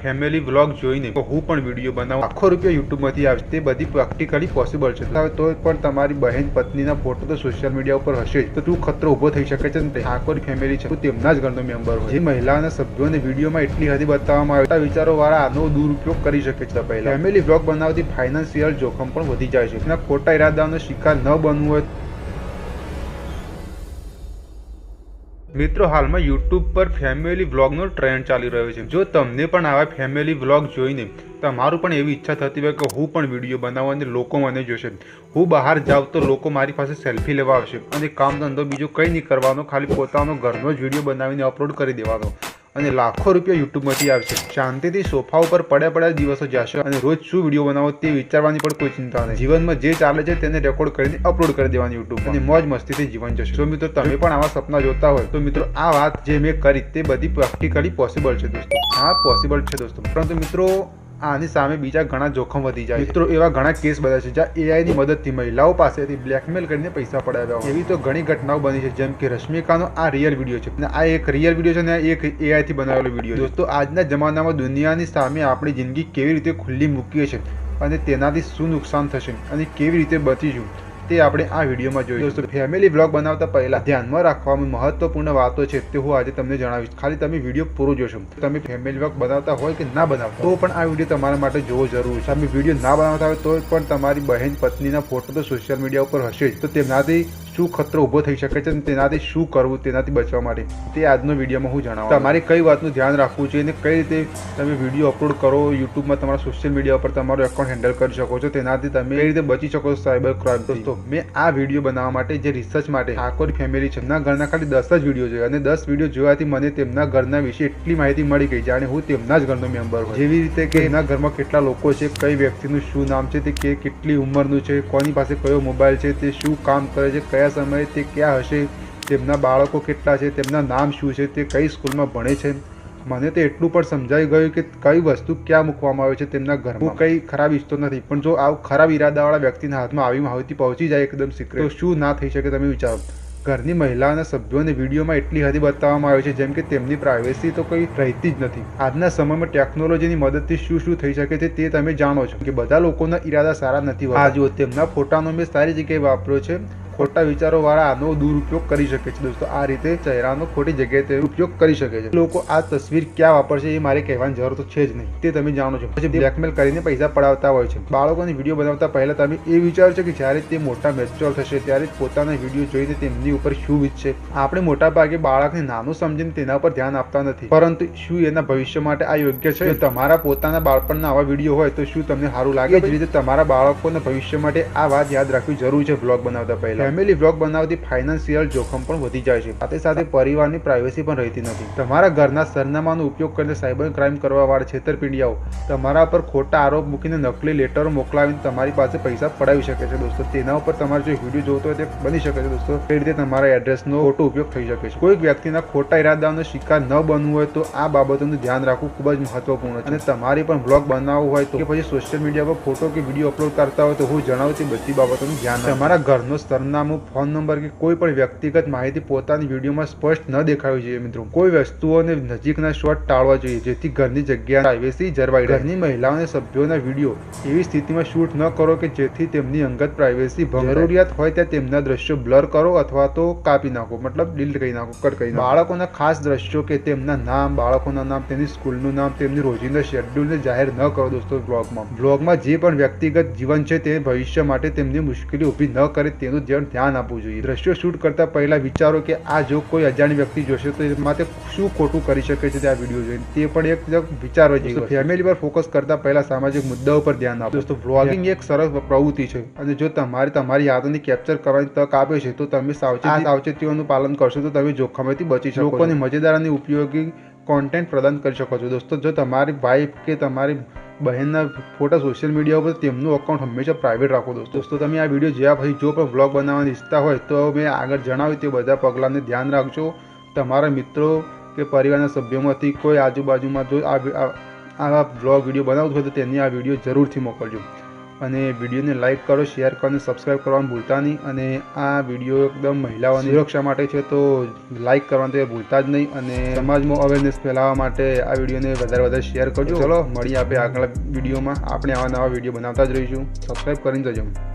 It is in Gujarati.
ફેમિલી વ્લોગ જોઈને હું પણ વિડીયો બનાવું લાખો રૂપિયા યુટ્યુબમાંથી આવે તે બધી પ્રેક્ટિકલી પોસિબલ છે તો પણ તમારી બહેન પત્નીના ફોટો તો સોશિયલ મીડિયા ઉપર હશે તો તું ખતરો ઉભો થઈ શકે છે ને આખો ફેમિલી છે તેમના જ ઘરનો મેમ્બર હોય જે મહિલાના સભ્યોને વિડીયોમાં એટલી હદે બતાવવામાં આવે વિચારો વાળા આનો દુરુપયોગ કરી શકે છે પહેલા ફેમિલી વ્લોગ બનાવતી ફાઇનાન્શિયલ જોખમ પણ વધી જાય છે એના ખોટા ઈરાદાનો શિકાર ન બનવું હોય મિત્રો હાલમાં યુટ્યુબ પર ફેમિલી વ્લોગનો ટ્રેન્ડ ચાલી રહ્યો છે જો તમને પણ આવા ફેમિલી વ્લોગ જોઈને તમારું પણ એવી ઈચ્છા થતી હોય કે હું પણ વિડીયો બનાવું અને લોકો મને જોશે હું બહાર જાઉં તો લોકો મારી પાસે સેલ્ફી લેવા આવશે અને કામ ધંધો બીજો કંઈ નહીં કરવાનો ખાલી પોતાનો ઘરનો જ વિડીયો બનાવીને અપલોડ કરી દેવાનો અને લાખો રૂપિયા યુટ્યુબમાંથી આવશે શાંતિથી સોફા ઉપર પડ્યા દિવસો જશે અને રોજ શું વિડીયો બનાવો તે વિચારવાની પણ કોઈ ચિંતા નહીં જીવનમાં જે ચાલે છે તેને રેકોર્ડ કરીને અપલોડ કરી દેવાની યુટ્યુબ અને મોજ મસ્તીથી જીવન જશે જો મિત્રો તમે પણ આવા સપના જોતા હોય તો મિત્રો આ વાત જે મેં કરી તે બધી પ્રેક્ટિકલી પોસિબલ છે દોસ્તો હા પોસિબલ છે દોસ્તો પરંતુ મિત્રો આની સામે બીજા ઘણા જોખમ વધી જાય મિત્રો એવા ઘણા કેસ બધા છે જ્યાં એઆઈની મદદથી મહિલાઓ પાસેથી બ્લેકમેલ કરીને પૈસા પડાવ્યા હોય એવી તો ઘણી ઘટનાઓ બની છે જેમ કે રશ્મિકાનો આ રિયલ વિડીયો છે અને આ એક રિયલ વિડીયો છે અને એક એઆઈથી બનાવેલો વિડીયો દોસ્તો આજના જમાનામાં દુનિયાની સામે આપણી જિંદગી કેવી રીતે ખુલ્લી મૂકીએ છીએ અને તેનાથી શું નુકસાન થશે અને કેવી રીતે બચીશું તે આપણે આ વિડીયોમાં જોઈએ દોસ્તો ફેમિલી વ્લોગ બનાવતા પહેલા ધ્યાનમાં રાખવામાં મહત્વપૂર્ણ વાતો છે તે હું આજે તમને જણાવીશ ખાલી તમે વિડીયો પૂરો જોશો તમે ફેમિલી વ્લોગ બનાવતા હોય કે ના બનાવતા તો પણ આ વિડીયો તમારા માટે જોવો જરૂરી છે તમે વિડીયો ના બનાવતા હોય તો પણ તમારી બહેન પત્નીના ફોટો તો સોશિયલ મીડિયા ઉપર હશે જ તો તેમનાથી શું ખતરો ઉભો થઈ શકે છે અને તેનાથી શું કરવું તેનાથી બચવા માટે તે આજનો વિડીયોમાં હું જણાવું તમારે કઈ વાતનું ધ્યાન રાખવું છે અને કઈ રીતે તમે વિડીયો અપલોડ કરો યુટ્યુબમાં તમારા સોશિયલ મીડિયા ઉપર તમારું એકાઉન્ટ હેન્ડલ કરી શકો છો તેનાથી તમે કઈ રીતે બચી શકો છો સાયબર ક્રાઇમ દોસ્તો મેં આ વિડીયો બનાવવા માટે જે રિસર્ચ માટે આખો ફેમિલી છે તેમના ઘરના ખાલી 10 જ વિડીયો જોયા અને 10 વિડીયો જોવાથી મને તેમના ઘરના વિશે એટલી માહિતી મળી ગઈ જાણે હું તેમના જ ઘરનો મેમ્બર હોય જેવી રીતે કે એના ઘરમાં કેટલા લોકો છે કઈ વ્યક્તિનું શું નામ છે તે કેટલી ઉંમરનું છે કોની પાસે કયો મોબાઈલ છે તે શું કામ કરે છે કયા સમયે તે ક્યાં હશે તેમના બાળકો કેટલા છે તેમના નામ શું છે તે કઈ સ્કૂલમાં ભણે છે મને તો એટલું પણ સમજાઈ ગયું કે કઈ વસ્તુ ક્યાં મૂકવામાં આવે છે તેમના ઘરમાં હું કઈ ખરાબ ઈચ્છતો નથી પણ જો આ ખરાબ ઈરાદાવાળા વ્યક્તિના હાથમાં આવી માહિતી પહોંચી જાય એકદમ સિક્રેટ તો શું ના થઈ શકે તમે વિચારો ઘરની મહિલાના સભ્યોને વિડીયોમાં એટલી હદે બતાવવામાં આવે છે જેમ કે તેમની પ્રાઇવેસી તો કોઈ રહેતી જ નથી આજના સમયમાં ટેકનોલોજીની મદદથી શું શું થઈ શકે છે તે તમે જાણો છો કે બધા લોકોના ઈરાદા સારા નથી હોતા આ જો તેમના ફોટાનો મેં સારી જગ્યાએ વાપર્યો છે ખોટા વિચારો વાળા આનો દુરુપયોગ કરી શકે છે દોસ્તો આ રીતે ચહેરાનો ખોટી જગ્યાએ તે ઉપયોગ કરી શકે છે લોકો આ તસવીર ક્યાં વાપરશે એ મારે કહેવાની જરૂર તો છે જ નહીં તે તમે જાણો છો પછી બ્લેકમેલ કરીને પૈસા પડાવતા હોય છે બાળકોને વિડીયો બનાવતા પહેલા તમે એ વિચારો છો કે જ્યારે તે મોટા મેચ્યોર થશે ત્યારે પોતાના વિડીયો જોઈને તેમની ઉપર શું વીતશે આપણે મોટા ભાગે બાળકને નાનું સમજીને તેના પર ધ્યાન આપતા નથી પરંતુ શું એના ભવિષ્ય માટે આ યોગ્ય છે તમારા પોતાના બાળપણના આવા વિડીયો હોય તો શું તમને સારું લાગે જ રીતે તમારા બાળકોના ભવિષ્ય માટે આ વાત યાદ રાખવી જરૂરી છે વ્લોગ બનાવતા પહેલા ફેમિલી વ્લોગ બનાવતી ફાઇનાન્શિયલ જોખમ પણ વધી જાય છે સાથે સાથે પરિવારની પ્રાઇવેસી પણ રહેતી નથી તમારા ઘરના સરનામાનો ઉપયોગ કરીને સાયબર ક્રાઇમ કરવા વાળા છેતરપિંડિયાઓ તમારા પર ખોટા આરોપ મૂકીને નકલી લેટરો મોકલાવીને તમારી પાસે પૈસા પડાવી શકે છે દોસ્તો તેના ઉપર તમારે જો વિડીયો જોતો હોય તે બની શકે છે દોસ્તો કઈ રીતે તમારા એડ્રેસનો ખોટો ઉપયોગ થઈ શકે છે કોઈક વ્યક્તિના ખોટા ઈરાદાનો શિકાર ન બનવું હોય તો આ બાબતોનું ધ્યાન રાખવું ખૂબ જ મહત્વપૂર્ણ છે અને તમારે પણ વ્લોગ બનાવવું હોય તો કે પછી સોશિયલ મીડિયા પર ફોટો કે વિડીયો અપલોડ કરતા હોય તો હું જણાવું તે બધી બાબતોનું ધ્યાન તમારા ઘરનો સરનામું ફોન નંબર કે કોઈ પણ વ્યક્તિગત માહિતી પોતાની વિડીયોમાં સ્પષ્ટ ન દેખાવી જોઈએ મિત્રો કોઈ વસ્તુઓને નજીકના શોટ ટાળવા જોઈએ જેથી ઘરની જગ્યા પ્રાઇવેસી જળવાઈ રહે ઘરની મહિલાઓને સભ્યોના વિડીયો એવી સ્થિતિમાં શૂટ ન કરો કે જેથી તેમની અંગત પ્રાઇવેસી ભંગ જરૂરિયાત હોય ત્યાં તેમના દ્રશ્યો બ્લર કરો અથવા તો કાપી નાખો મતલબ ડિલીટ કરી નાખો કટ કરી નાખો બાળકોના ખાસ દ્રશ્યો કે તેમના નામ બાળકોના નામ તેમની સ્કૂલનું નામ તેમની રોજિંદા શેડ્યુલને જાહેર ન કરો દોસ્તો વ્લોગમાં જે પણ વ્યક્તિગત જીવન છે તે ભવિષ્ય માટે તેમની મુશ્કેલી ઊભી ન કરે તેનું ધ્યાન આપવું જોઈએ દ્રશ્યો શૂટ કરતા પહેલા વિચારો કે આ જો કોઈ અજાણી વ્યક્તિ જોશે તો એ માટે શું ખોટું કરી શકે છે આ વિડીયો જોઈને તે પણ એક વિચારવા જેવું ફેમિલી પર ફોકસ કરતા પહેલા સામાજિક મુદ્દાઓ પર ધ્યાન આપો દોસ્તો વ્લોગિંગ એક સરસ પ્રવૃત્તિ છે અને જો તમારી યાદોને કેપ્ચર કરવાની તક આપે છે તો તમે સાવચેતીઓનું પાલન કરશો તો તમે જોખમથી બચી શકો લોકોને મજેદાર અને ઉપયોગી કોન્ટેન્ટ પ્રદાન કરી શકો છો દોસ્તો જો તમારી વાઇફ કે તમારી બહેનના ફોટા સોશિયલ મીડિયા ઉપર તેમનું અકાઉન્ટ હંમેશા પ્રાઇવેટ રાખો દોસ્તો તમે આ વિડીયો જોયા પછી જો પણ વ્લોગ બનાવવાની ઈચ્છતા હોય તો મેં આગળ જણાવ્યું તે બધા પગલાંને ધ્યાન રાખજો તમારા મિત્રો કે પરિવારના સભ્યોમાંથી કોઈ આજુબાજુમાં જો આવા વ્લોગ વિડીયો બનાવતું હોય તો તેની આ વિડીયો જરૂરથી મોકલજો અને વિડીયોને લાઇક કરો, શેર કરો અને સબસ્ક્રાઈબ કરવાનું ભૂલતા નહીં. અને આ વિડીયો એકદમ મહિલાઓની સુરક્ષા માટે છે, તો લાઇક કરવાનું તો ભૂલતા જ નહીં. અને સમાજમાં અવેરનેસ ફેલાવવા માટે આ વિડીયોને વધારે શેર કરજો. ચલો મળીએ આપણે આગળ વિડીયોમાં. આપણે આવા નવા વિડીયો બનાવતા જ રહીશું. સબસ્ક્રાઈબ કરીને જજો.